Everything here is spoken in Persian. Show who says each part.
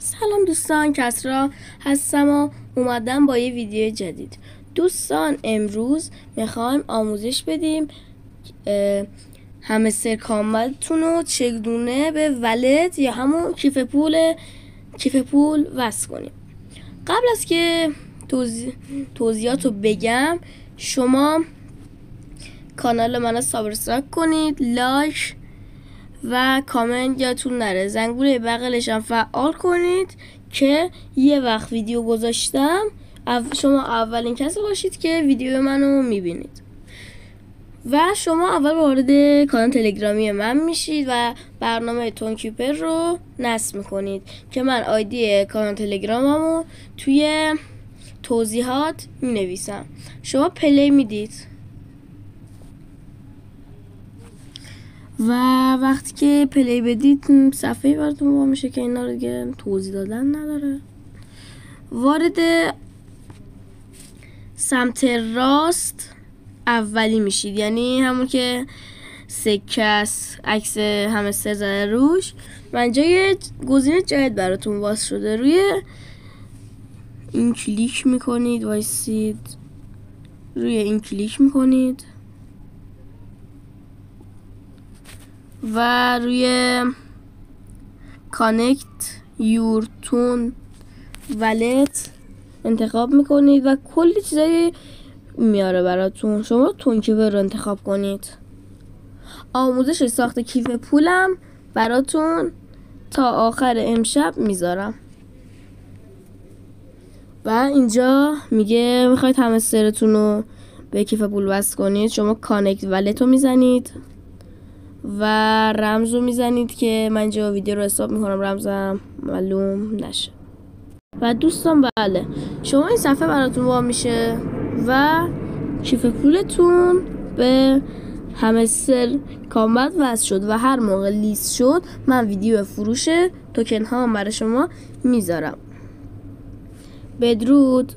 Speaker 1: سلام دوستان، کسرا هستم و اومدم با یه ویدیو جدید. دوستان امروز میخوایم آموزش بدیم همستر کاملتون رو چگونه به ولت یا همون کیف پول وصل کنیم. قبل از که توضیحات رو بگم، شما کانال منو سابسکرایب کنید، لایک و کامنت یادتون نره، زنگوله بغلش هم فعال کنید که یه وقت ویدیو گذاشتم شما اولین کسی باشید که ویدیو منو میبینید. و شما اول وارد کانال تلگرامی من میشید و برنامه تونکیپر رو نصب میکنید که من آیدی کانال تلگراممو توی توضیحات مینویسم. شما پلی میدید و وقتی که پلی بدید صفحه براتون وا میشه که اینا رو دیگه توضیح دادن نداره. وارد سمت راست اولی میشید، یعنی همون که سکه است، عکس همستر زده روش. من جای گزینه جدید براتون باز شده، روی این کلیک میکنید، وایسید، روی این کلیک میکنید و روی کانکت یور تون ولت انتخاب میکنید و کلی چیزایی میاره براتون. شما تونکیپر رو انتخاب کنید. آموزش ساخت کیف پولم براتون تا آخر امشب میذارم. و اینجا میگه میخواید همسترتون رو به کیف پول وصل کنید، شما کانکت ولت رو میزنید و رمز رو میزنید که من اینجا ویدیو رو حساب میکنم رمزم معلوم نشه. و دوستان بله، شما این صفحه براتون وا میشه و کیف پولتون به همستر کامل وصل شد و هر موقع لیست شد من ویدیو فروش توکن ها برای شما میذارم. بدرود.